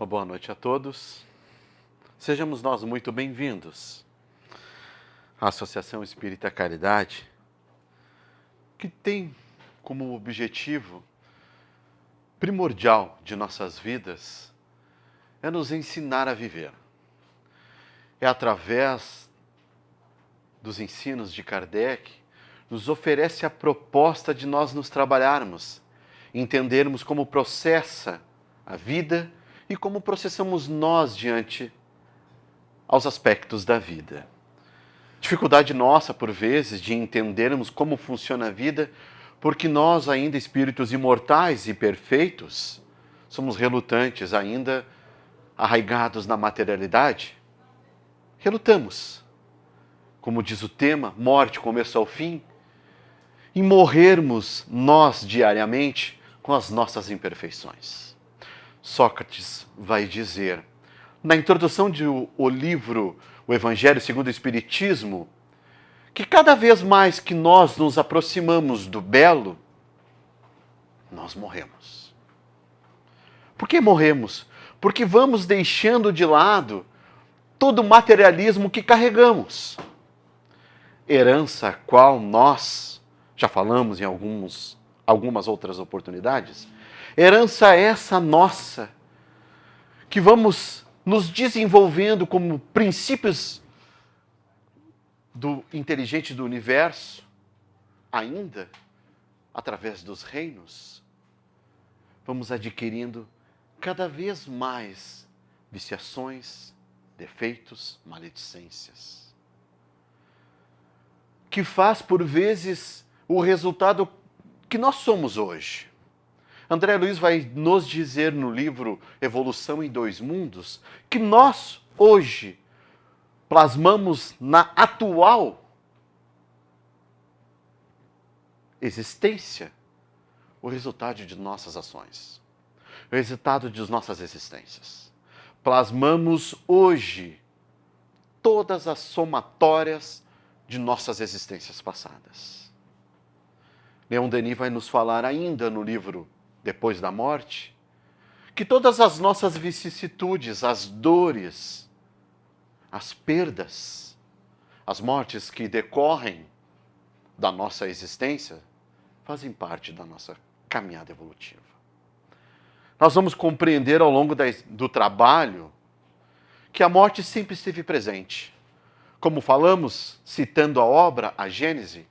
Uma boa noite a todos. Sejamos nós muito bem-vindos à Associação Espírita Caridade, que tem como objetivo primordial de nossas vidas é nos ensinar a viver. É através dos ensinos de Kardec, nos oferece a proposta de nós nos trabalharmos, entendermos como processa a vida e como processamos nós diante aos aspectos da vida. Dificuldade nossa, por vezes, de entendermos como funciona a vida, porque nós, ainda espíritos imortais e perfeitos, somos relutantes, ainda arraigados na materialidade. Relutamos, como diz o tema, morte, começo ao fim, em morrermos nós diariamente com as nossas imperfeições. Sócrates vai dizer, na introdução do livro O Evangelho segundo o Espiritismo, que cada vez mais que nós nos aproximamos do belo, nós morremos. Por que morremos? Porque vamos deixando de lado todo o materialismo que carregamos. Herança a qual nós, já falamos em algumas outras oportunidades, herança essa nossa, que vamos nos desenvolvendo como princípios do inteligente do universo, ainda através dos reinos, vamos adquirindo cada vez mais viciações, defeitos, maledicências, que faz por vezes o resultado que nós somos hoje. André Luiz vai nos dizer no livro Evolução em Dois Mundos que nós, hoje, plasmamos na atual existência o resultado de nossas ações, o resultado de nossas existências. Plasmamos hoje todas as somatórias de nossas existências passadas. Leon Denis vai nos falar ainda no livro Depois da Morte, que todas as nossas vicissitudes, as dores, as perdas, as mortes que decorrem da nossa existência, fazem parte da nossa caminhada evolutiva. Nós vamos compreender ao longo do trabalho que a morte sempre esteve presente. Como falamos, citando a obra, a Gênese,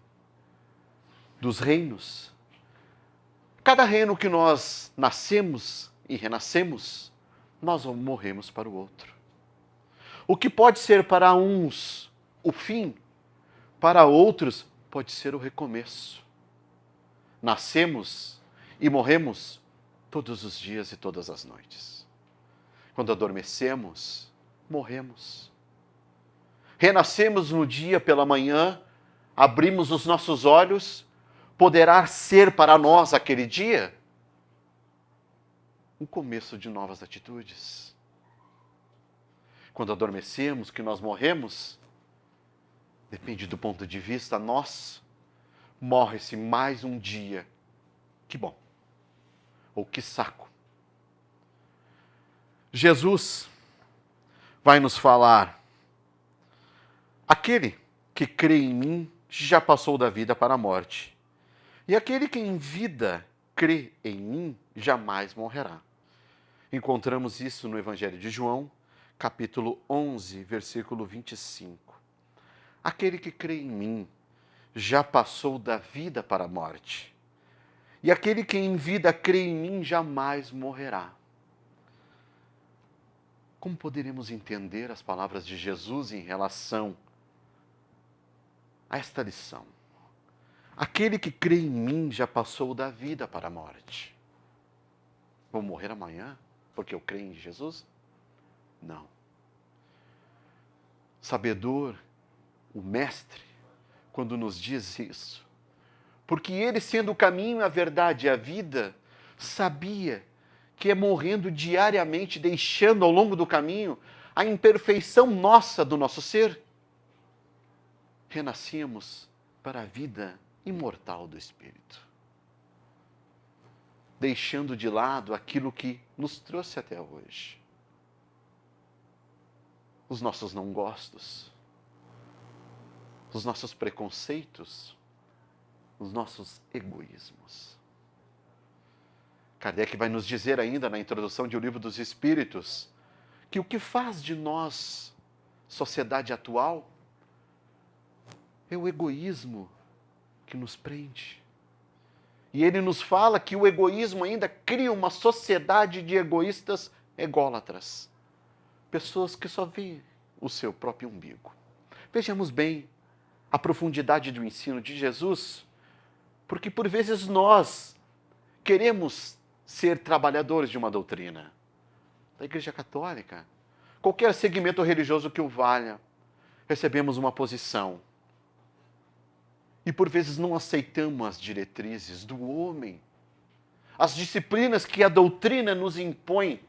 dos reinos. Cada reino que nós nascemos e renascemos, nós morremos para o outro. O que pode ser para uns o fim, para outros pode ser o recomeço. Nascemos e morremos todos os dias e todas as noites. Quando adormecemos, morremos. Renascemos no dia pela manhã, abrimos os nossos olhos, poderá ser para nós aquele dia um começo de novas atitudes. Quando adormecemos, que nós morremos, depende do ponto de vista nosso, morre-se mais um dia. Que bom. Ou que saco. Jesus vai nos falar, aquele que crê em mim já passou da vida para a morte. E aquele que em vida crê em mim jamais morrerá. Encontramos isso no Evangelho de João, capítulo 11, versículo 25. Aquele que crê em mim já passou da vida para a morte. E aquele que em vida crê em mim jamais morrerá. Como poderemos entender as palavras de Jesus em relação a esta lição? Aquele que crê em mim já passou da vida para a morte. Vou morrer amanhã porque eu creio em Jesus? Não. Sabedor, o Mestre, quando nos diz isso, porque ele, sendo o caminho, a verdade e a vida, sabia que é morrendo diariamente, deixando ao longo do caminho a imperfeição nossa do nosso ser, renascíamos para a vida imortal do Espírito, deixando de lado aquilo que nos trouxe até hoje. os nossos não gostos, os nossos preconceitos, os nossos egoísmos. Kardec vai nos dizer ainda na introdução de O Livro dos Espíritos que o que faz de nós sociedade atual é o egoísmo que nos prende. E ele nos fala que o egoísmo ainda cria uma sociedade de egoístas ególatras. Pessoas que só veem o seu próprio umbigo. Vejamos bem a profundidade do ensino de Jesus, porque por vezes nós queremos ser trabalhadores de uma doutrina. Da Igreja Católica, qualquer segmento religioso que o valha, recebemos uma posição. E por vezes não aceitamos as diretrizes do homem, as disciplinas que a doutrina nos impõe,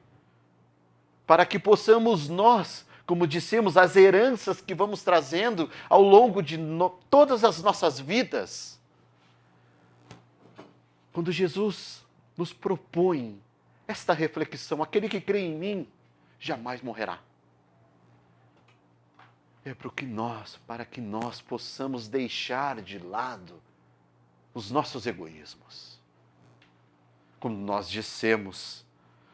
para que possamos nós, como dissemos, as heranças que vamos trazendo ao longo de todas as nossas vidas. Quando Jesus nos propõe esta reflexão, aquele que crê em mim jamais morrerá. É para que nós possamos deixar de lado os nossos egoísmos. Como nós dissemos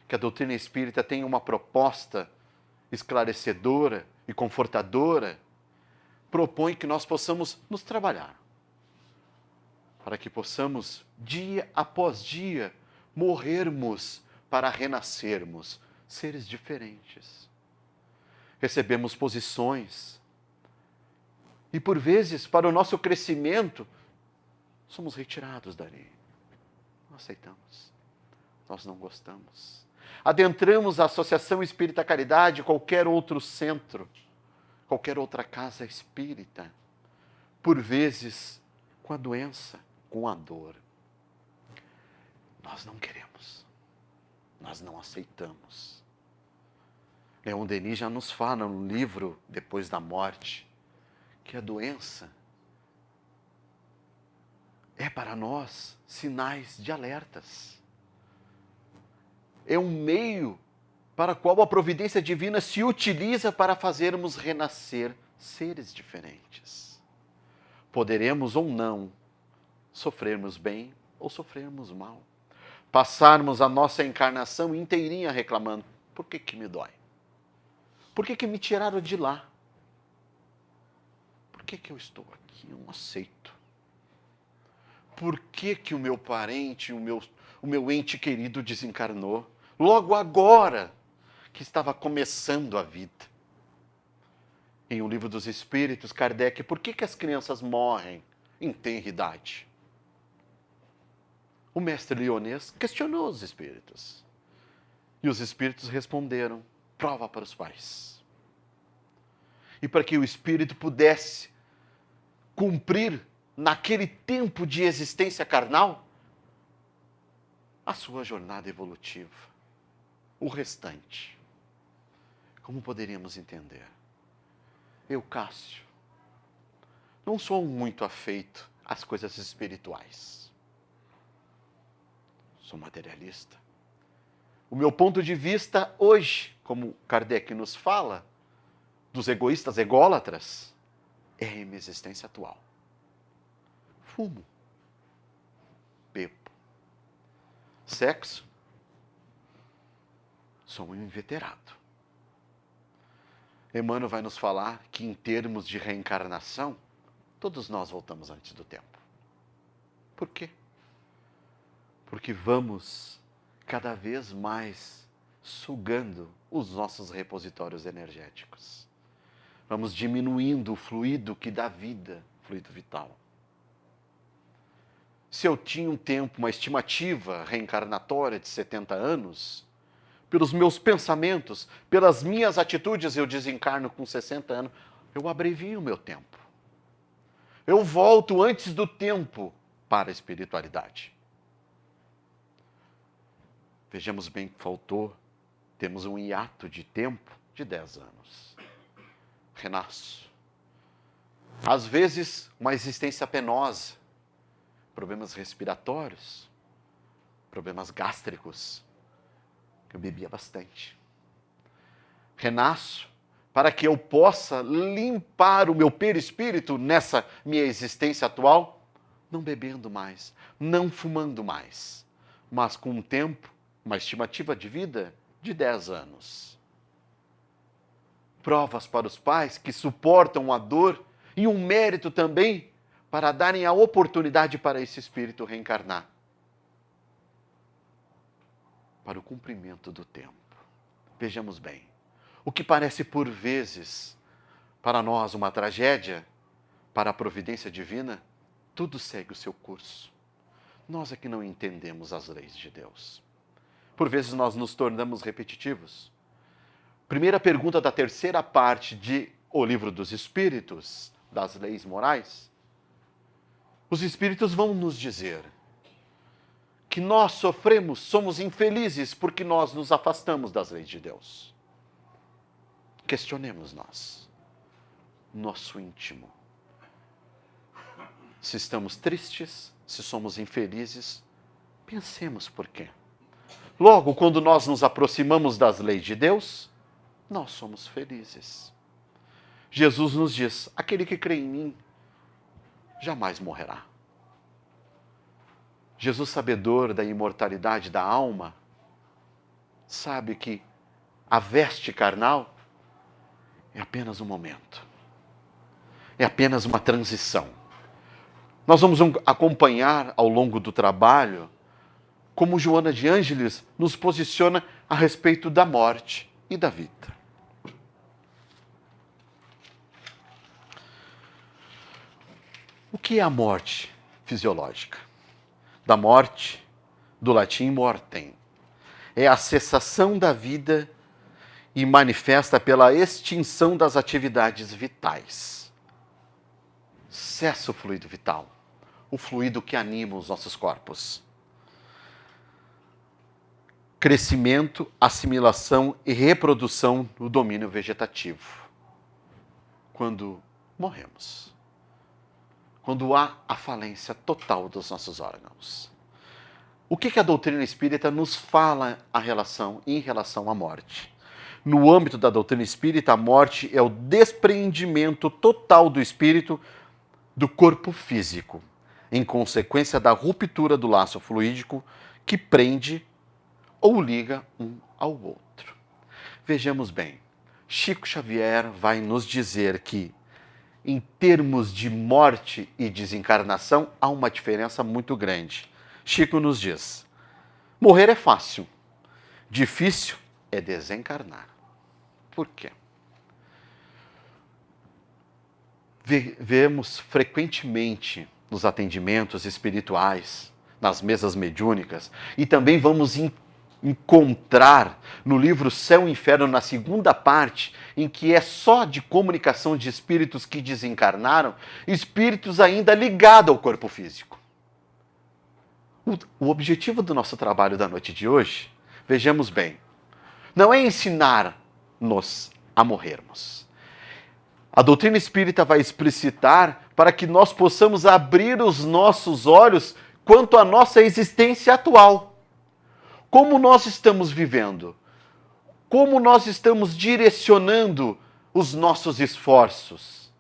que a doutrina espírita tem uma proposta esclarecedora e confortadora, propõe que nós possamos nos trabalhar, para que possamos, dia após dia, morrermos para renascermos, seres diferentes. Recebemos posições e, por vezes, para o nosso crescimento, somos retirados dali. Não aceitamos, nós não gostamos. Adentramos a Associação Espírita Caridade, qualquer outro centro, qualquer outra casa espírita, por vezes com a doença, com a dor. Nós não queremos, nós não aceitamos. Leon Denis já nos fala no livro Depois da Morte que a doença é para nós sinais de alertas. É um meio para o qual a providência divina se utiliza para fazermos renascer seres diferentes. Poderemos ou não sofrermos bem ou sofrermos mal. Passarmos a nossa encarnação inteirinha reclamando: por que me dói? Por que me tiraram de lá? Por que eu estou aqui? Eu não aceito. Por que o meu parente, o meu ente querido desencarnou? Logo agora que estava começando a vida. Em O Livro dos Espíritos, Kardec, por que as crianças morrem em tenra idade? O mestre Lyonês questionou os espíritos. E os espíritos responderam: prova para os pais. E para que o espírito pudesse cumprir, naquele tempo de existência carnal, a sua jornada evolutiva. O restante. Como poderíamos entender? Eu, Cássio, não sou muito afeito às coisas espirituais. Sou materialista. O meu ponto de vista hoje, como Kardec nos fala, dos egoístas ególatras, é a minha existência atual. Fumo. Bebo. Sexo. Sou um inveterado. Emmanuel vai nos falar que, em termos de reencarnação, todos nós voltamos antes do tempo. Por quê? Porque vamos cada vez mais sugando os nossos repositórios energéticos. Vamos diminuindo o fluido que dá vida, fluido vital. Se eu tinha um tempo, uma estimativa reencarnatória de 70 anos, pelos meus pensamentos, pelas minhas atitudes, eu desencarno com 60 anos, eu abrevio o meu tempo. Eu volto antes do tempo para a espiritualidade. Vejamos bem que temos um hiato de tempo de 10 anos. Renasço. Às vezes, uma existência penosa, problemas respiratórios, problemas gástricos, que eu bebia bastante. Renasço para que eu possa limpar o meu perispírito nessa minha existência atual? Não bebendo mais, não fumando mais, mas com um tempo, uma estimativa de vida de 10 anos. Provas para os pais que suportam a dor e um mérito também para darem a oportunidade para esse espírito reencarnar. Para o cumprimento do tempo. Vejamos bem, o que parece por vezes para nós uma tragédia, para a providência divina, tudo segue o seu curso. Nós é que não entendemos as leis de Deus. Por vezes nós nos tornamos repetitivos. Primeira pergunta da terceira parte de O Livro dos Espíritos, das leis morais. Os espíritos vão nos dizer que nós sofremos, somos infelizes porque nós nos afastamos das leis de Deus. Questionemos nós, nosso íntimo. Se estamos tristes, se somos infelizes, pensemos por quê. Logo, quando nós nos aproximamos das leis de Deus, nós somos felizes. Jesus nos diz, aquele que crê em mim, jamais morrerá. Jesus, sabedor da imortalidade da alma, sabe que a veste carnal é apenas um momento. É apenas uma transição. Nós vamos acompanhar ao longo do trabalho como Joana de Ângeles nos posiciona a respeito da morte e da vida. O que é a morte fisiológica? Da morte, do latim mortem. É a cessação da vida e manifesta pela extinção das atividades vitais. Cessa o fluido vital, o fluido que anima os nossos corpos. Crescimento, assimilação e reprodução no domínio vegetativo. Quando morremos. Quando há a falência total dos nossos órgãos. O que a doutrina espírita nos fala em relação à morte? No âmbito da doutrina espírita, a morte é o despreendimento total do espírito do corpo físico, em consequência da ruptura do laço fluídico que prende ou liga um ao outro. Vejamos bem, Chico Xavier vai nos dizer que, em termos de morte e desencarnação, há uma diferença muito grande. Chico nos diz, morrer é fácil, difícil é desencarnar. Por quê? Vemos frequentemente nos atendimentos espirituais, nas mesas mediúnicas, e também vamos encontrar no livro Céu e Inferno, na segunda parte, em que é só de comunicação de espíritos que desencarnaram, espíritos ainda ligados ao corpo físico. O objetivo do nosso trabalho da noite de hoje, vejamos bem, não é ensinar-nos a morrermos. A doutrina espírita vai explicitar para que nós possamos abrir os nossos olhos quanto à nossa existência atual. Como nós estamos vivendo? Como nós estamos direcionando os nossos esforços?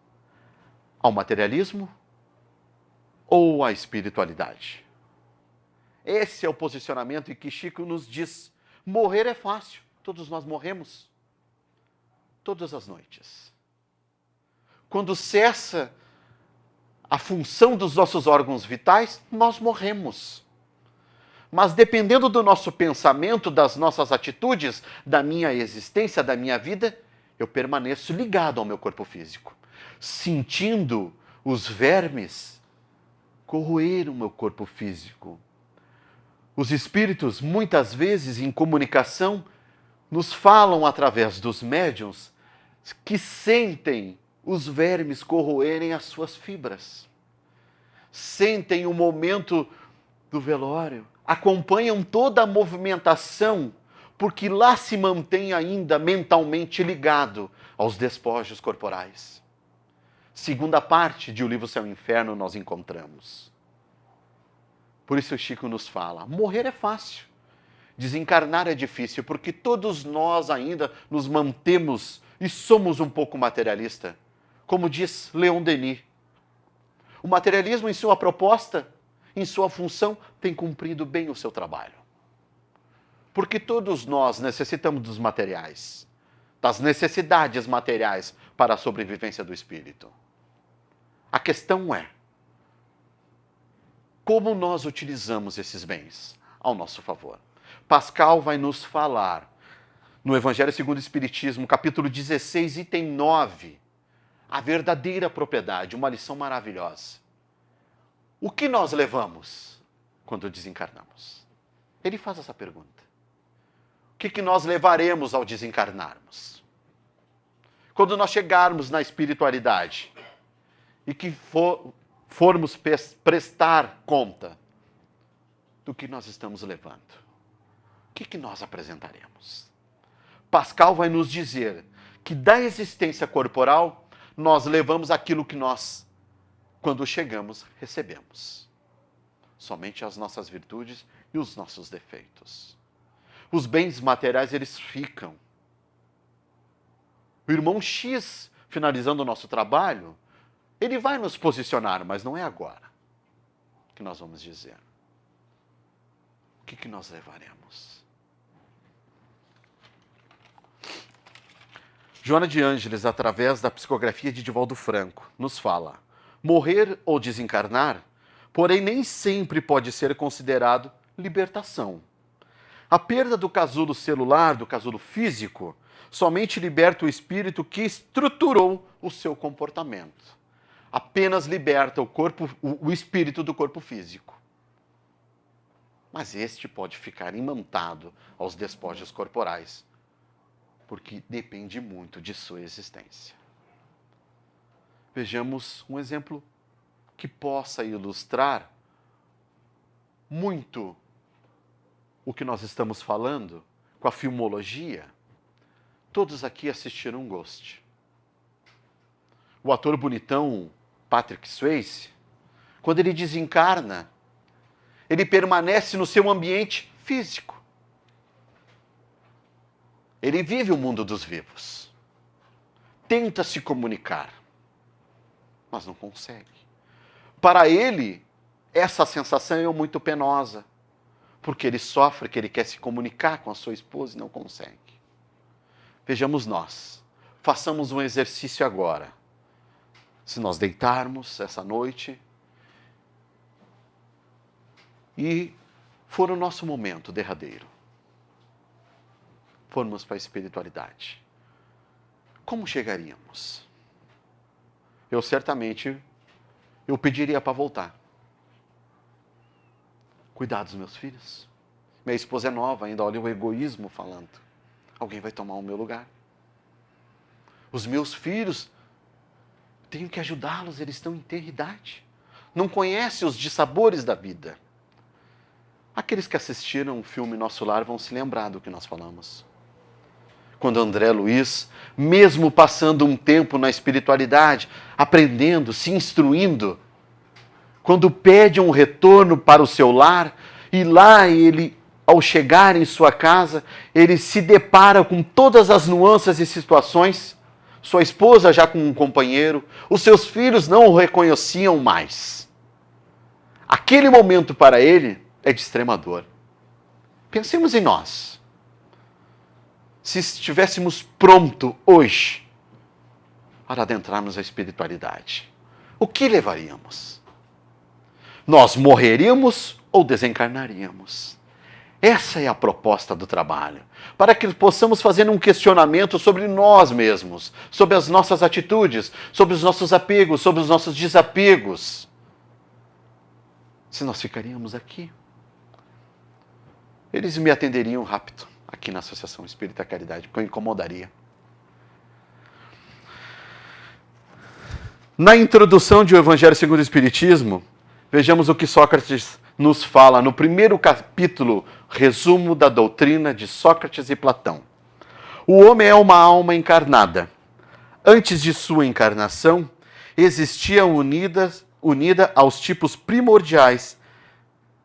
Ao materialismo ou à espiritualidade? Esse é o posicionamento em que Chico nos diz, morrer é fácil, todos nós morremos, todas as noites. Quando cessa a função dos nossos órgãos vitais, nós morremos. Mas dependendo do nosso pensamento, das nossas atitudes, da minha existência, da minha vida, eu permaneço ligado ao meu corpo físico, sentindo os vermes corroer o meu corpo físico. Os espíritos, muitas vezes em comunicação, nos falam através dos médiuns que sentem os vermes corroerem as suas fibras. Sentem o momento do velório, acompanham toda a movimentação, porque lá se mantém ainda mentalmente ligado aos despojos corporais. Segunda parte de O Livro Céu e Inferno nós encontramos. Por isso o Chico nos fala, morrer é fácil, desencarnar é difícil, porque todos nós ainda nos mantemos e somos um pouco materialista, como diz Leon Denis. O materialismo, em sua proposta, em sua função, tem cumprido bem o seu trabalho. Porque todos nós necessitamos dos materiais, das necessidades materiais para a sobrevivência do espírito. A questão é, como nós utilizamos esses bens ao nosso favor? Pascal vai nos falar, no Evangelho segundo o Espiritismo, capítulo 16, item 9, a verdadeira propriedade, uma lição maravilhosa. O que nós levamos quando desencarnamos? Ele faz essa pergunta. O que nós levaremos ao desencarnarmos? Quando nós chegarmos na espiritualidade e que formos prestar conta do que nós estamos levando, o que nós apresentaremos? Pascal vai nos dizer que da existência corporal, nós levamos aquilo que nós, quando chegamos, recebemos. Somente as nossas virtudes e os nossos defeitos. Os bens materiais, eles ficam. O irmão X, finalizando o nosso trabalho, ele vai nos posicionar, mas não é agora que nós vamos dizer. O que nós levaremos? Joana de Ângeles, através da psicografia de Divaldo Franco, nos fala: morrer ou desencarnar, porém nem sempre pode ser considerado libertação. A perda do casulo celular, do casulo físico, somente liberta o espírito que estruturou o seu comportamento. Apenas liberta o espírito do corpo físico. Mas este pode ficar imantado aos despojos corporais, porque depende muito de sua existência. Vejamos um exemplo que possa ilustrar muito o que nós estamos falando com a filmologia. Todos aqui assistiram Ghost. O ator bonitão Patrick Swayze, quando ele desencarna, ele permanece no seu ambiente físico. Ele vive o mundo dos vivos. Tenta se comunicar, mas não consegue. Para ele, essa sensação é muito penosa, porque ele sofre, que ele quer se comunicar com a sua esposa e não consegue. Vejamos nós, façamos um exercício agora. Se nós deitarmos essa noite e for o nosso momento derradeiro, formos para a espiritualidade, como chegaríamos? Eu certamente, pediria para voltar. Cuidar dos meus filhos. Minha esposa é nova ainda, olha o egoísmo falando. Alguém vai tomar o meu lugar. Os meus filhos, tenho que ajudá-los, eles estão em ter idade. Não conhecem os dissabores da vida. Aqueles que assistiram o filme Nosso Lar vão se lembrar do que nós falamos. Quando André Luiz, mesmo passando um tempo na espiritualidade, aprendendo, se instruindo, quando pede um retorno para o seu lar, e lá ele, ao chegar em sua casa, ele se depara com todas as nuances e situações, sua esposa já com um companheiro, os seus filhos não o reconheciam mais. Aquele momento para ele é de extrema dor. Pensemos em nós. Se estivéssemos prontos hoje para adentrarmos a espiritualidade, o que levaríamos? Nós morreríamos ou desencarnaríamos? Essa é a proposta do trabalho, para que possamos fazer um questionamento sobre nós mesmos, sobre as nossas atitudes, sobre os nossos apegos, sobre os nossos desapegos. Se nós ficaríamos aqui, eles me atenderiam rápido, aqui na Associação Espírita Caridade, porque eu incomodaria. Na introdução de O Evangelho segundo o Espiritismo, vejamos o que Sócrates nos fala no primeiro capítulo, resumo da doutrina de Sócrates e Platão. O homem é uma alma encarnada. Antes de sua encarnação, existia unida aos tipos primordiais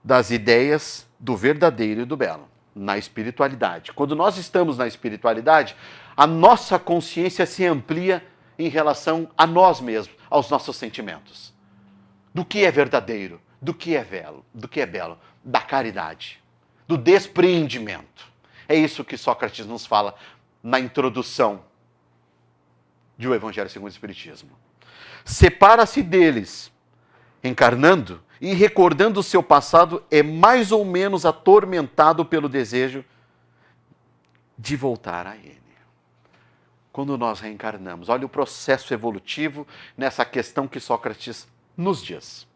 das ideias do verdadeiro e do belo. na espiritualidade. Quando nós estamos na espiritualidade, a nossa consciência se amplia em relação a nós mesmos, aos nossos sentimentos. Do que é verdadeiro, do que é belo, da caridade, do despreendimento. É isso que Sócrates nos fala na introdução de O Evangelho segundo o Espiritismo. Separa-se deles, encarnando e recordando o seu passado, é mais ou menos atormentado pelo desejo de voltar a ele. Quando nós reencarnamos, olha o processo evolutivo nessa questão que Sócrates nos diz.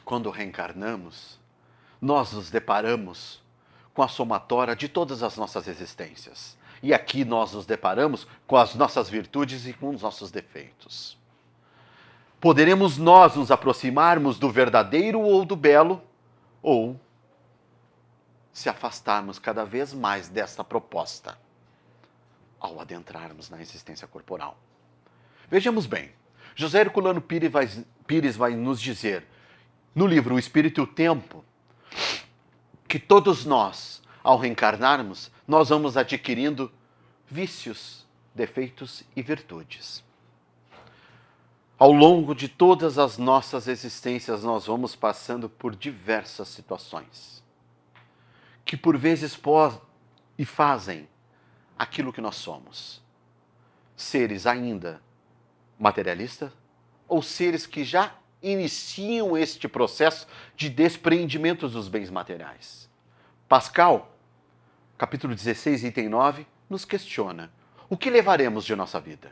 Quando reencarnamos, nós nos deparamos com a somatória de todas as nossas existências. E aqui nós nos deparamos com as nossas virtudes e com os nossos defeitos. Poderemos nós nos aproximarmos do verdadeiro ou do belo, ou se afastarmos cada vez mais dessa proposta ao adentrarmos na existência corporal. Vejamos bem, José Herculano Pires vai nos dizer, no livro O Espírito e o Tempo, que todos nós, ao reencarnarmos, nós vamos adquirindo vícios, defeitos e virtudes. Ao longo de todas as nossas existências, nós vamos passando por diversas situações, que por vezes fazem aquilo que nós somos. Seres ainda materialistas ou seres que já iniciam este processo de despreendimento dos bens materiais. Pascal, capítulo 16, item 9, nos questiona: o que levaremos de nossa vida,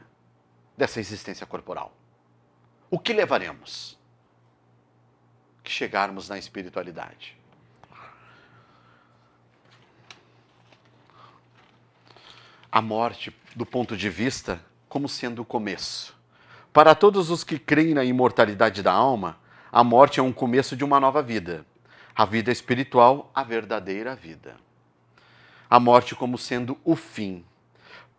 dessa existência corporal? O que levaremos? Que chegarmos na espiritualidade. A morte, do ponto de vista, como sendo o começo. Para todos os que creem na imortalidade da alma, a morte é um começo de uma nova vida. A vida espiritual, a verdadeira vida. A morte como sendo o fim.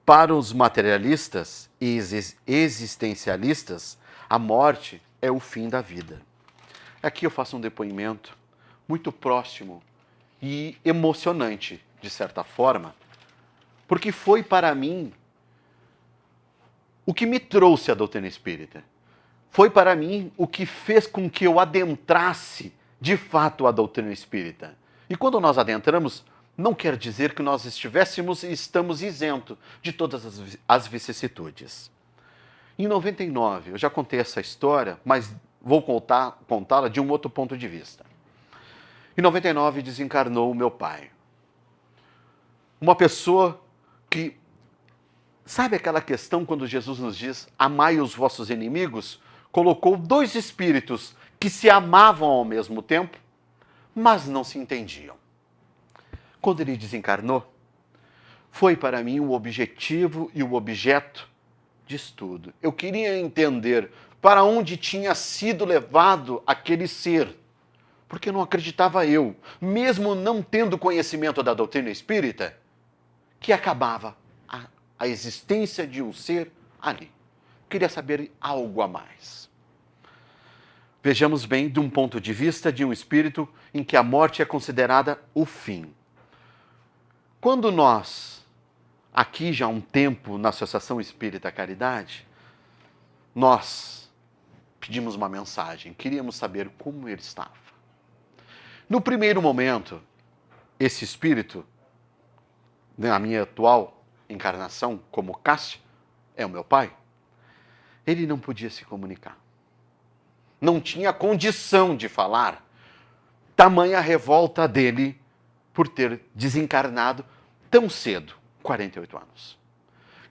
Para os materialistas e existencialistas, a morte é o fim da vida. Aqui eu faço um depoimento muito próximo e emocionante, de certa forma, porque foi para mim o que me trouxe a doutrina espírita. Foi para mim o que fez com que eu adentrasse, de fato, a doutrina espírita. E quando nós adentramos, não quer dizer que nós estivéssemos e estamos isentos de todas as vicissitudes. Em 99, eu já contei essa história, mas vou contá-la de um outro ponto de vista. Em 99, desencarnou o meu pai. Uma pessoa que... Sabe aquela questão quando Jesus nos diz, amai os vossos inimigos? Colocou dois espíritos que se amavam ao mesmo tempo, mas não se entendiam. Quando ele desencarnou, foi para mim o objetivo e o objeto de estudo. Eu queria entender para onde tinha sido levado aquele ser, porque não acreditava eu, mesmo não tendo conhecimento da doutrina espírita, que acabava a existência de um ser ali. Queria saber algo a mais. Vejamos bem, de um ponto de vista de um espírito em que a morte é considerada o fim. Quando nós, aqui já há um tempo, na Associação Espírita Caridade, nós pedimos uma mensagem, queríamos saber como ele estava. No primeiro momento, esse espírito, na minha atual encarnação como Cássio, é o meu pai, ele não podia se comunicar. Não tinha condição de falar, tamanha a revolta dele por ter desencarnado tão cedo, 48 anos.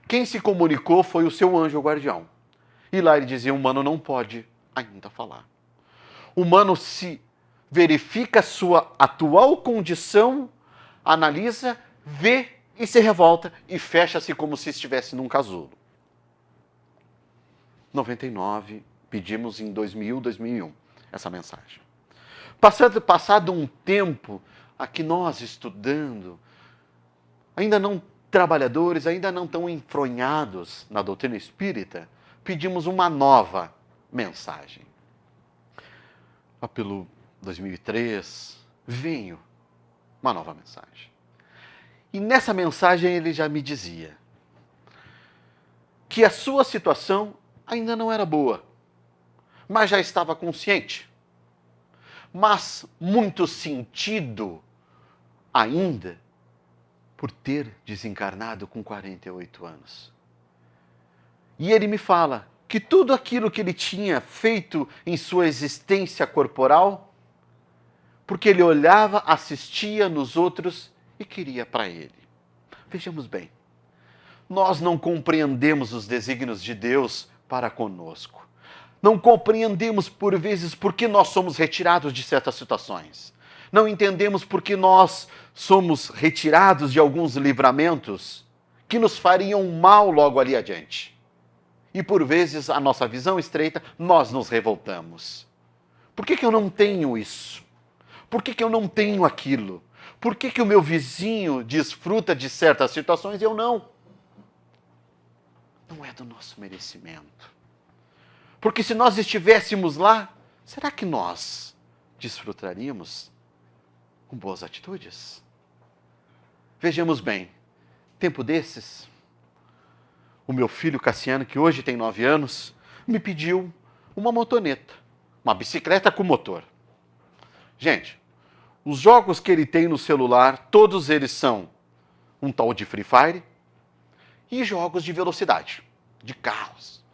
Quem se comunicou foi o seu anjo guardião. E lá ele dizia, o humano não pode ainda falar. O humano se verifica a sua atual condição, analisa, vê e se revolta e fecha-se como se estivesse num casulo. 99, pedimos em 2000, 2001 essa mensagem. Passado um tempo, aqui nós estudando, ainda não trabalhadores, ainda não tão enfronhados na doutrina espírita, pedimos uma nova mensagem. lá pelo 2003, veio uma nova mensagem. E nessa mensagem ele já me dizia que a sua situação ainda não era boa, mas já estava consciente. Mas muito sentido ainda por ter desencarnado com 48 anos. E ele me fala que tudo aquilo que ele tinha feito em sua existência corporal, porque ele olhava, assistia nos outros e queria para ele. Vejamos bem, nós não compreendemos os desígnios de Deus para conosco. Não compreendemos, por vezes, por que nós somos retirados de certas situações. Não entendemos por que nós somos retirados de alguns livramentos que nos fariam mal logo ali adiante. E por vezes, a nossa visão estreita, nós nos revoltamos. Por que eu não tenho isso? Por que eu não tenho aquilo? Por que o meu vizinho desfruta de certas situações e eu não? Não é do nosso merecimento. Porque se nós estivéssemos lá, será que nós desfrutaríamos com boas atitudes? Vejamos bem, tempo desses, o meu filho Cassiano, que hoje tem 9 anos, me pediu uma motoneta, uma bicicleta com motor. Gente, os jogos que ele tem no celular, todos eles são um tal de Free Fire e jogos de velocidade, de carros.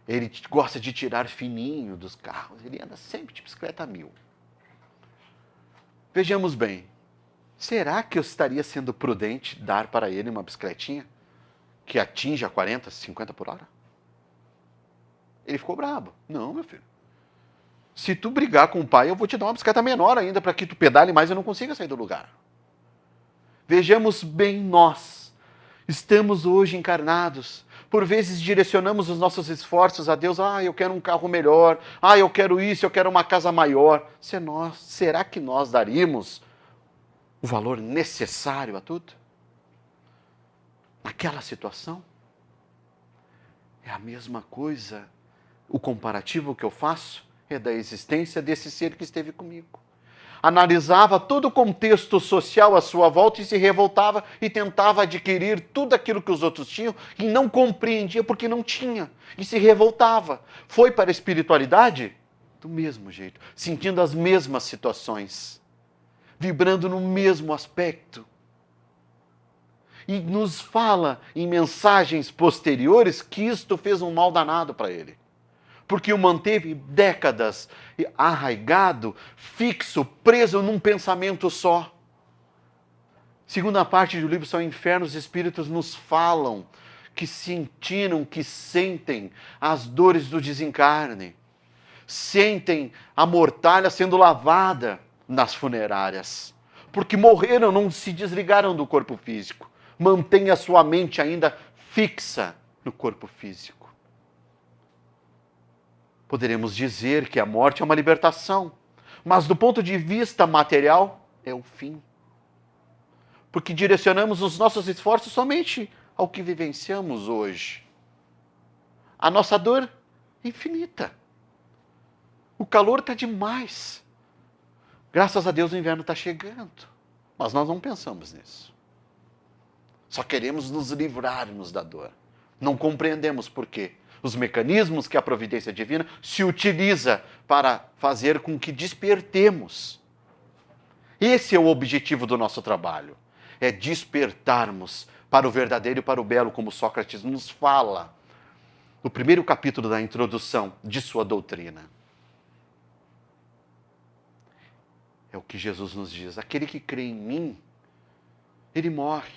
Ele gosta de tirar fininho dos carros, ele anda sempre de bicicleta a 1000. Vejamos bem, será que eu estaria sendo prudente dar para ele uma bicicletinha que atinja 40, 50 por hora? Ele ficou bravo. Não, meu filho. Se tu brigar com o pai, eu vou te dar uma bicicleta menor ainda para que tu pedale mais e eu não consiga sair do lugar. Vejamos bem nós. Estamos hoje encarnados. Por vezes direcionamos os nossos esforços a Deus. Eu quero um carro melhor. Eu quero isso, eu quero uma casa maior. Será que nós daríamos o valor necessário a tudo? Naquela situação? É a mesma coisa. O comparativo que eu faço é da existência desse ser que esteve comigo. Analisava todo o contexto social à sua volta e se revoltava e tentava adquirir tudo aquilo que os outros tinham e não compreendia porque não tinha e se revoltava. Foi para a espiritualidade? Do mesmo jeito, sentindo as mesmas situações, vibrando no mesmo aspecto. E nos fala em mensagens posteriores que isto fez um mal danado para ele. Porque o manteve décadas arraigado, fixo, preso num pensamento só. Segunda parte do livro São Infernos, os Espíritos nos falam que sentiram, que sentem as dores do desencarne. Sentem a mortalha sendo lavada nas funerárias. Porque morreram, não se desligaram do corpo físico. Mantém a sua mente ainda fixa no corpo físico. Poderemos dizer que a morte é uma libertação, mas do ponto de vista material, é o fim. Porque direcionamos os nossos esforços somente ao que vivenciamos hoje. A nossa dor é infinita. O calor está demais. Graças a Deus o inverno está chegando, mas nós não pensamos nisso. Só queremos nos livrarmos da dor. Não compreendemos por quê. Os mecanismos que a providência divina se utiliza para fazer com que despertemos. Esse é o objetivo do nosso trabalho. É despertarmos para o verdadeiro e para o belo, como Sócrates nos fala no primeiro capítulo da introdução de sua doutrina. É o que Jesus nos diz. Aquele que crê em mim, ele morre,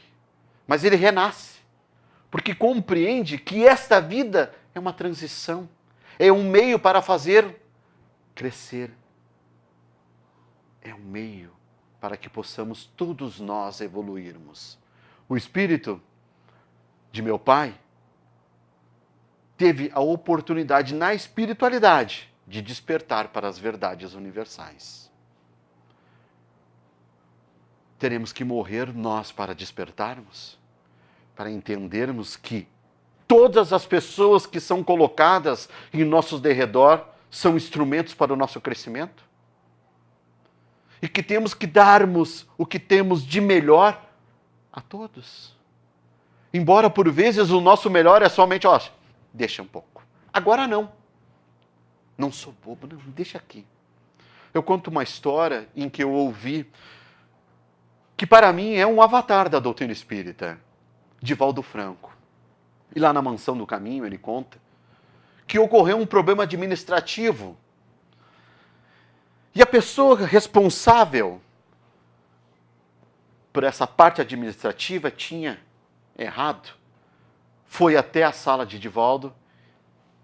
mas ele renasce. Porque compreende que esta vida é uma transição, é um meio para fazer crescer. É um meio para que possamos todos nós evoluirmos. O espírito de meu pai teve a oportunidade na espiritualidade de despertar para as verdades universais. Teremos que morrer nós para despertarmos? Para entendermos que todas as pessoas que são colocadas em nosso derredor são instrumentos para o nosso crescimento? E que temos que darmos o que temos de melhor a todos. Embora por vezes o nosso melhor é somente, ó, deixa um pouco. Agora não. Não sou bobo, não, deixa aqui. Eu conto uma história em que eu ouvi que para mim é um avatar da doutrina espírita, Divaldo Franco. E lá na Mansão do Caminho ele conta que ocorreu um problema administrativo. E a pessoa responsável por essa parte administrativa tinha errado. Foi até a sala de Divaldo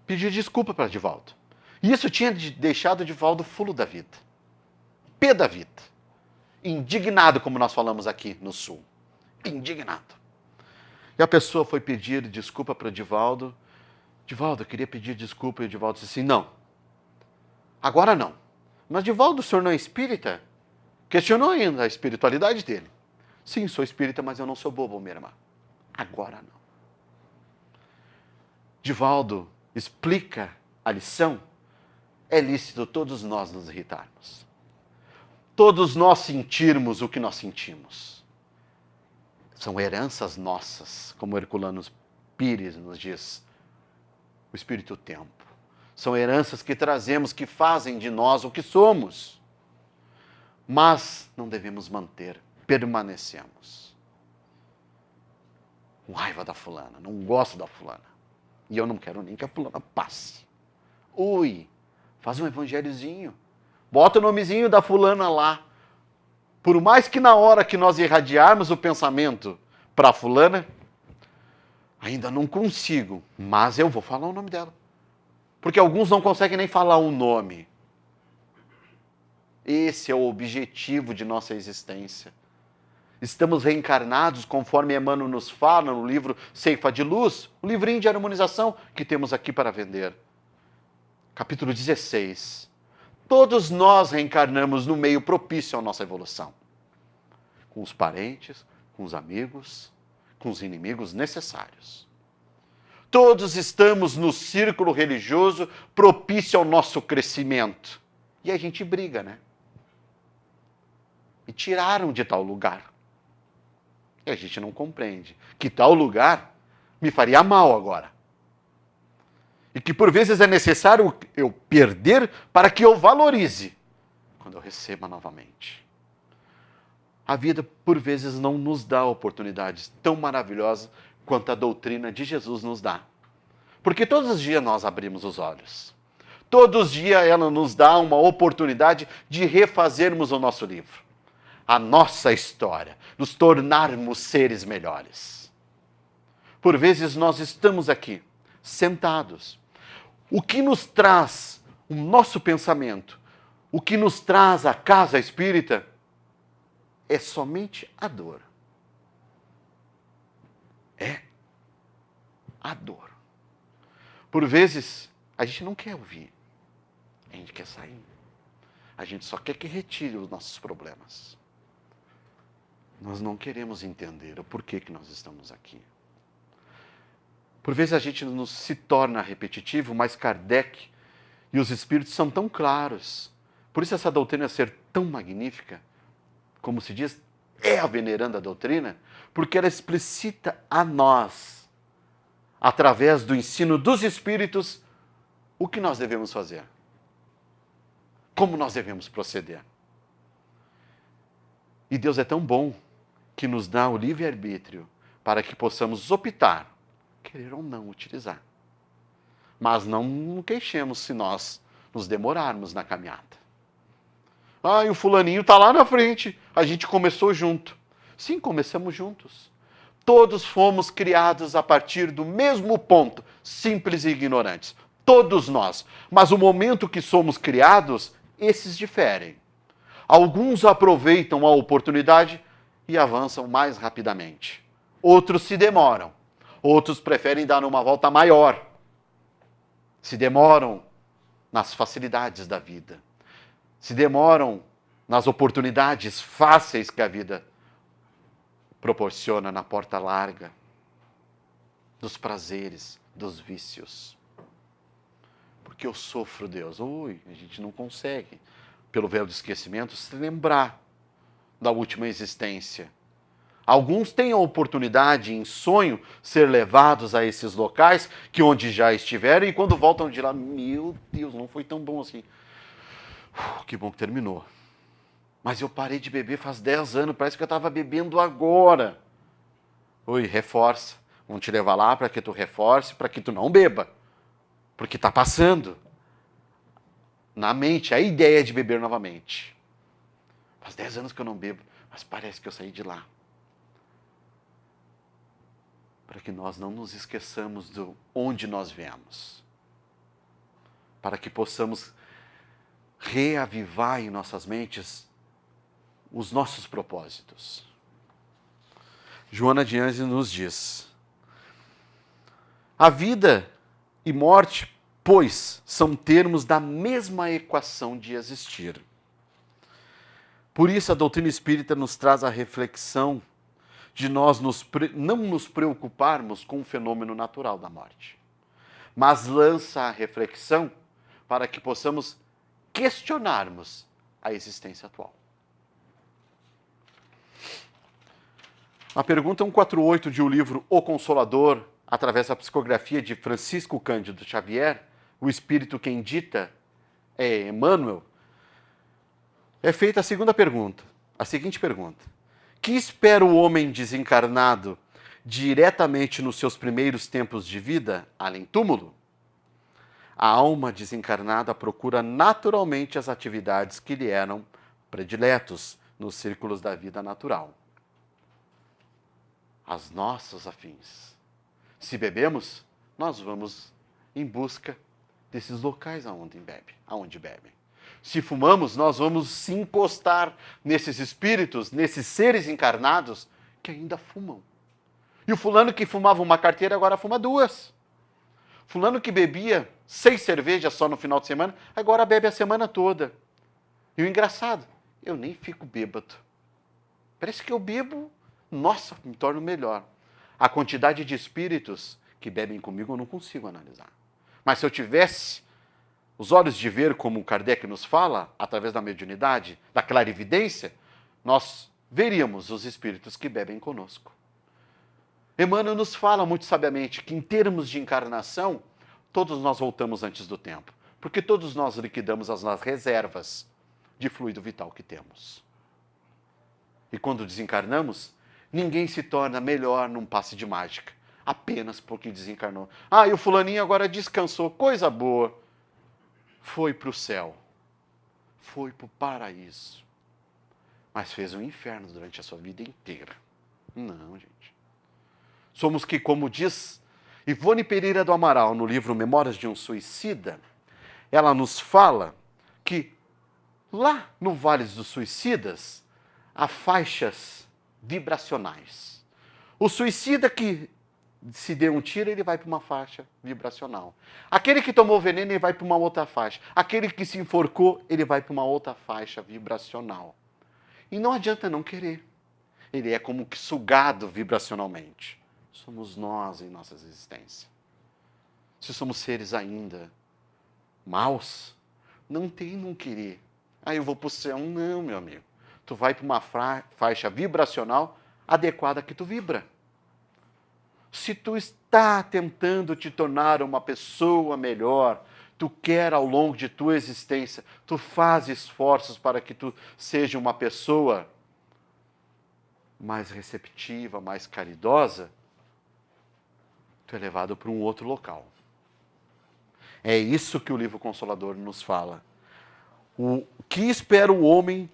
pedir desculpa para Divaldo. E isso tinha deixado Divaldo fulo da vida. Pé da vida. Indignado, como nós falamos aqui no Sul. Indignado. E a pessoa foi pedir desculpa para Divaldo. Divaldo, eu queria pedir desculpa. E o Divaldo disse assim, não. Agora não. Mas Divaldo, o senhor não é espírita? Questionou ainda a espiritualidade dele. Sim, sou espírita, mas eu não sou bobo, minha irmã. Agora não. Divaldo explica a lição. É lícito todos nós nos irritarmos. Todos nós sentirmos o que nós sentimos. São heranças nossas, como Herculano Pires nos diz, o Espírito Tempo. São heranças que trazemos, que fazem de nós o que somos. Mas não devemos manter, permanecemos. Com raiva da fulana, não gosto da fulana. E eu não quero nem que a fulana passe. Ui, faz um evangelhozinho. Bota o nomezinho da fulana lá. Por mais que na hora que nós irradiarmos o pensamento para a fulana, ainda não consigo, mas eu vou falar o nome dela. Porque alguns não conseguem nem falar um nome. Esse é o objetivo de nossa existência. Estamos reencarnados, conforme Emmanuel nos fala no livro Ceifa de Luz, o livrinho de harmonização que temos aqui para vender. Capítulo 16. Todos nós reencarnamos no meio propício à nossa evolução. Com os parentes, com os amigos, com os inimigos necessários. Todos estamos no círculo religioso propício ao nosso crescimento. E a gente briga, né? Me tiraram de tal lugar. E a gente não compreende que tal lugar me faria mal agora. E que por vezes é necessário eu perder para que eu valorize quando eu receba novamente. A vida, por vezes, não nos dá oportunidades tão maravilhosas quanto a doutrina de Jesus nos dá. Porque todos os dias nós abrimos os olhos. Todos os dias ela nos dá uma oportunidade de refazermos o nosso livro. A nossa história, nos tornarmos seres melhores. Por vezes nós estamos aqui, sentados. O que nos traz o nosso pensamento, o que nos traz a casa espírita, é somente a dor. É a dor. Por vezes, a gente não quer ouvir. A gente quer sair. A gente só quer que retire os nossos problemas. Nós não queremos entender o porquê que nós estamos aqui. Por vezes a gente se torna repetitivo, mas Kardec e os espíritos são tão claros. Por isso essa doutrina ser tão magnífica, como se diz, é a veneranda doutrina, porque ela explicita a nós, através do ensino dos espíritos, o que nós devemos fazer. Como nós devemos proceder. E Deus é tão bom que nos dá o livre-arbítrio para que possamos optar, querer ou não utilizar. Mas não queixemos se nós nos demorarmos na caminhada. Ah, e o fulaninho está lá na frente, a gente começou junto. Sim, começamos juntos. Todos fomos criados a partir do mesmo ponto, simples e ignorantes. Todos nós. Mas o momento que somos criados, esses diferem. Alguns aproveitam a oportunidade e avançam mais rapidamente. Outros se demoram. Outros preferem dar uma volta maior. Se demoram nas facilidades da vida. Se demoram nas oportunidades fáceis que a vida proporciona na porta larga, dos prazeres, dos vícios. porque eu sofro, Deus. Ui, a gente não consegue, pelo véu do esquecimento, se lembrar da última existência. Alguns têm a oportunidade, em sonho, ser levados a esses locais que onde já estiveram e quando voltam de lá, meu Deus, não foi tão bom assim. Que bom que terminou. Mas eu parei de beber faz 10 anos, parece que eu estava bebendo agora. Oi, reforça. Vão te levar lá para que tu reforce, para que tu não beba. Porque está passando na mente a ideia de beber novamente. Faz 10 anos que eu não bebo, mas parece que eu saí de lá. Para que nós não nos esqueçamos de onde nós viemos. Para que possamos reavivar em nossas mentes os nossos propósitos. Joana de Anjos nos diz: a vida e morte, pois, são termos da mesma equação de existir. Por isso a doutrina espírita nos traz a reflexão de nós não nos preocuparmos com o fenômeno natural da morte, mas lança a reflexão para que possamos questionarmos a existência atual. A pergunta 148 de o livro O Consolador, através da psicografia de Francisco Cândido Xavier, o Espírito quem dita é Emmanuel, é feita a seguinte pergunta: que espera o homem desencarnado diretamente nos seus primeiros tempos de vida, além túmulo? A alma desencarnada procura naturalmente as atividades que lhe eram prediletos nos círculos da vida natural. As nossas afins. Se bebemos, nós vamos em busca desses locais aonde bebem. Se fumamos, nós vamos se encostar nesses espíritos, nesses seres encarnados que ainda fumam. E o fulano que fumava uma carteira agora fuma 2. Fulano que bebia 6 cervejas só no final de semana, agora bebe a semana toda. E o engraçado, eu nem fico bêbado. Parece que eu bebo, nossa, me torno melhor. A quantidade de espíritos que bebem comigo eu não consigo analisar. Mas se eu tivesse os olhos de ver, como Kardec nos fala, através da mediunidade, da clarividência, nós veríamos os espíritos que bebem conosco. Emmanuel nos fala muito sabiamente que, em termos de encarnação, todos nós voltamos antes do tempo, porque todos nós liquidamos as nossas reservas de fluido vital que temos. E quando desencarnamos, ninguém se torna melhor num passe de mágica, apenas porque desencarnou. Ah, e o fulaninho agora descansou, coisa boa. Foi para o céu, foi para o paraíso, mas fez um inferno durante a sua vida inteira. Não, gente. Somos que, como diz Ivone Pereira do Amaral, no livro Memórias de um Suicida, ela nos fala que lá no Vale dos Suicidas há faixas vibracionais. O suicida que se der um tiro, ele vai para uma faixa vibracional. Aquele que tomou veneno, ele vai para uma outra faixa. Aquele que se enforcou, ele vai para uma outra faixa vibracional. E não adianta não querer. Ele é como que sugado vibracionalmente. Somos nós em nossa existência. Se somos seres ainda maus, não tem não querer. Ah, eu vou para o céu. Não, meu amigo. Tu vai para uma faixa vibracional adequada que tu vibra. Se tu está tentando te tornar uma pessoa melhor, tu quer ao longo de tua existência, tu faz esforços para que tu seja uma pessoa mais receptiva, mais caridosa, tu é levado para um outro local. É isso que o livro Consolador nos fala. O que espera o homem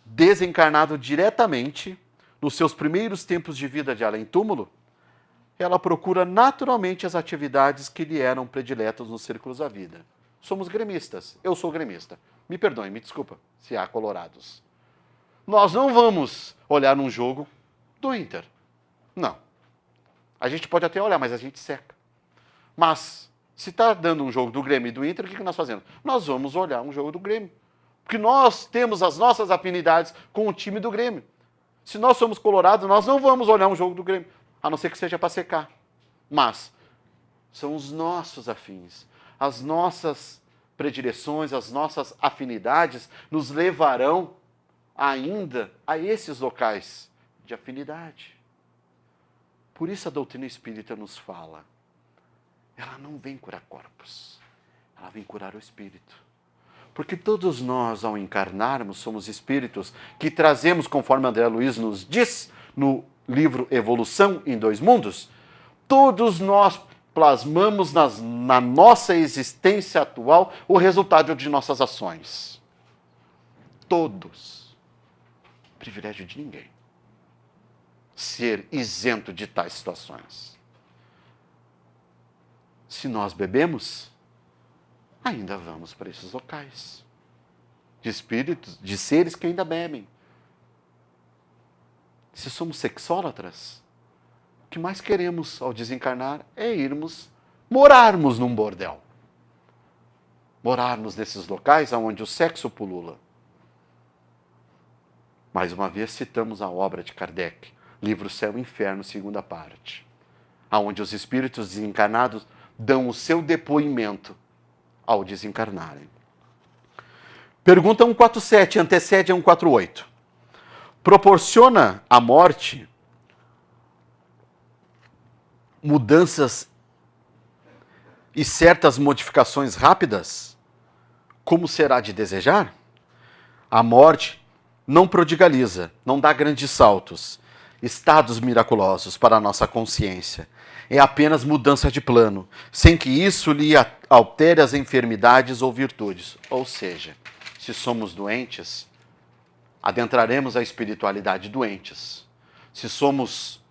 desencarnado diretamente nos seus primeiros tempos de vida de além-túmulo? Ela procura naturalmente as atividades que lhe eram prediletas nos círculos da vida. Somos gremistas. Eu sou gremista. Me perdoem, me desculpa se há colorados. Nós não vamos olhar um jogo do Inter. Não. A gente pode até olhar, mas a gente seca. Mas, se está dando um jogo do Grêmio e do Inter, o que nós fazemos? Nós vamos olhar um jogo do Grêmio. Porque nós temos as nossas afinidades com o time do Grêmio. Se nós somos colorados, nós não vamos olhar um jogo do Grêmio. A não ser que seja para secar. Mas são os nossos afins, as nossas predileções, as nossas afinidades nos levarão ainda a esses locais de afinidade. Por isso a doutrina espírita nos fala, ela não vem curar corpos, ela vem curar o espírito. Porque todos nós, ao encarnarmos, somos espíritos que trazemos, conforme André Luiz nos diz no livro Evolução em Dois Mundos, todos nós plasmamos na nossa existência atual o resultado de nossas ações. Todos. Privilégio de ninguém ser isento de tais situações. Se nós bebemos, ainda vamos para esses locais de espíritos, de seres que ainda bebem. Se somos sexólatras, o que mais queremos ao desencarnar é morarmos num bordel. Morarmos nesses locais onde o sexo pulula. Mais uma vez citamos a obra de Kardec, livro Céu e Inferno, segunda parte, onde os espíritos desencarnados dão o seu depoimento ao desencarnarem. Pergunta 147, antecede a 148. Proporciona a morte mudanças e certas modificações rápidas? Como será de desejar? A morte não prodigaliza, não dá grandes saltos, estados miraculosos para a nossa consciência. É apenas mudança de plano, sem que isso lhe altere as enfermidades ou virtudes. Ou seja, se somos doentes, adentraremos a espiritualidade doentes. Se somos,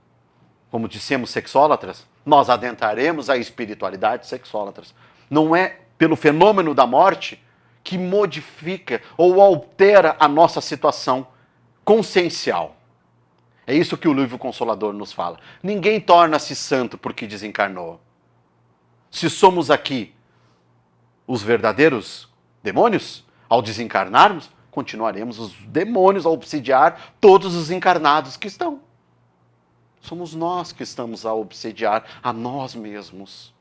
como dissemos, sexólatras, nós adentraremos a espiritualidade sexólatras. Não é pelo fenômeno da morte que modifica ou altera a nossa situação consciencial. É isso que o livro Consolador nos fala. Ninguém torna-se santo porque desencarnou. Se somos aqui os verdadeiros demônios, ao desencarnarmos, continuaremos os demônios a obsidiar todos os encarnados que estão. Somos nós que estamos a obsidiar a nós mesmos.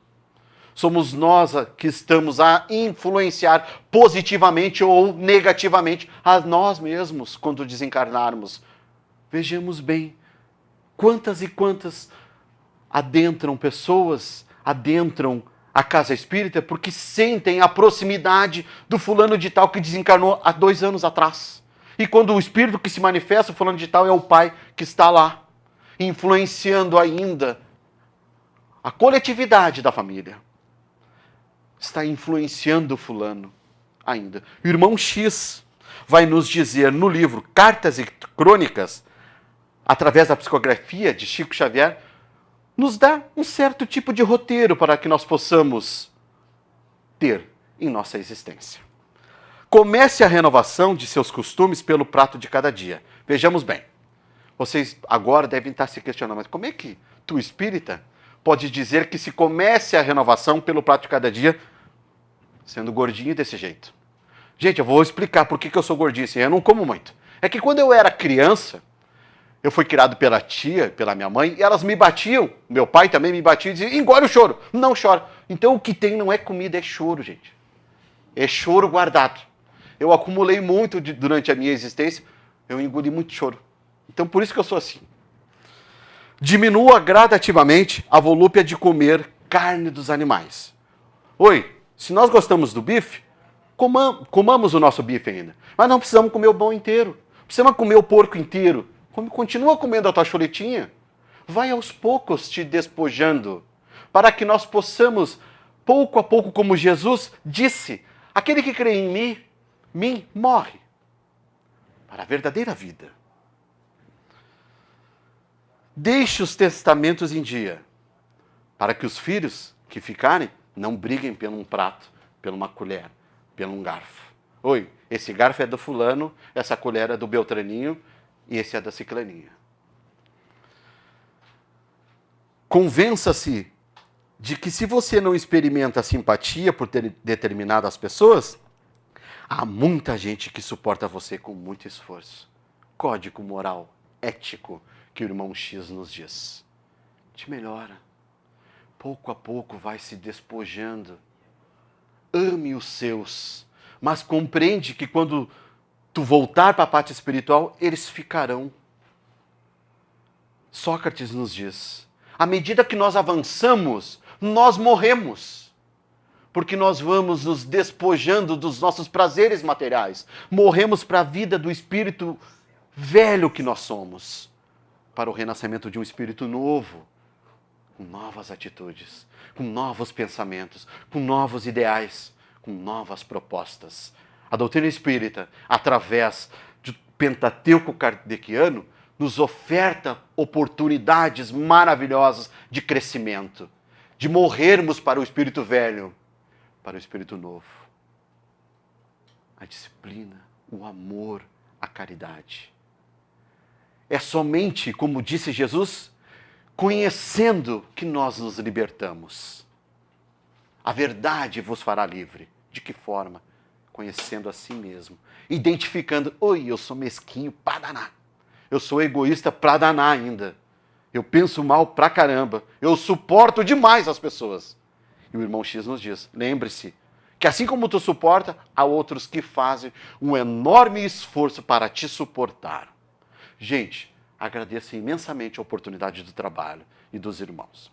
Somos nós que estamos a influenciar positivamente ou negativamente a nós mesmos quando desencarnarmos. Vejamos bem, quantas e quantas pessoas adentram a casa espírita porque sentem a proximidade do fulano de tal que desencarnou há 2 anos atrás. E quando o espírito que se manifesta, o fulano de tal, é o pai que está lá, influenciando ainda a coletividade da família. Está influenciando o fulano ainda. O irmão X vai nos dizer no livro Cartas e Crônicas, através da psicografia de Chico Xavier, nos dá um certo tipo de roteiro para que nós possamos ter em nossa existência. Comece a renovação de seus costumes pelo prato de cada dia. Vejamos bem, vocês agora devem estar se questionando, mas como é que tu, espírita, pode dizer que se comece a renovação pelo prato de cada dia sendo gordinho desse jeito? Gente, eu vou explicar por que eu sou gordinho assim, eu não como muito. É que quando eu era criança, eu fui criado pela tia, pela minha mãe, e elas me batiam, meu pai também me batia e dizia, engole o choro. Não chora. Então o que tem não é comida, é choro, gente. É choro guardado. Eu acumulei muito durante a minha existência, eu engoli muito choro. Então por isso que eu sou assim. Diminua gradativamente a volúpia de comer carne dos animais. Oi, se nós gostamos do bife, comamos o nosso bife ainda. Mas não precisamos comer o bom inteiro. Precisamos comer o porco inteiro. Continua comendo a tua chuletinha. Vai aos poucos te despojando, para que nós possamos, pouco a pouco, como Jesus disse, aquele que crê em mim morre para a verdadeira vida. Deixe os testamentos em dia, para que os filhos que ficarem não briguem por um prato, por uma colher, por um garfo. Oi, esse garfo é do fulano, essa colher é do Beltraninho, e esse é da ciclaninha. Convença-se de que se você não experimenta simpatia por determinadas pessoas, há muita gente que suporta você com muito esforço. Código moral, ético, que o irmão X nos diz. Te melhora. Pouco a pouco vai se despojando ame os seus, mas compreende que quando tu voltar para a parte espiritual, eles ficarão. Sócrates nos diz, à medida que nós avançamos, nós morremos. Porque nós vamos nos despojando dos nossos prazeres materiais. Morremos para a vida do espírito velho que nós somos, para o renascimento de um espírito novo, com novas atitudes, com novos pensamentos, com novos ideais, com novas propostas. A doutrina espírita, através do Pentateuco kardeciano, nos oferta oportunidades maravilhosas de crescimento, de morrermos para o espírito velho, para o espírito novo. A disciplina, o amor, a caridade. É somente, como disse Jesus, conhecendo que nós nos libertamos. A verdade vos fará livre. De que forma? Conhecendo a si mesmo. Identificando, oi, eu sou mesquinho pra danar. Eu sou egoísta pra danar ainda. Eu penso mal pra caramba. Eu suporto demais as pessoas. E o irmão X nos diz, lembre-se, que assim como tu suporta, há outros que fazem um enorme esforço para te suportar. Gente, agradeço imensamente a oportunidade do trabalho e dos irmãos.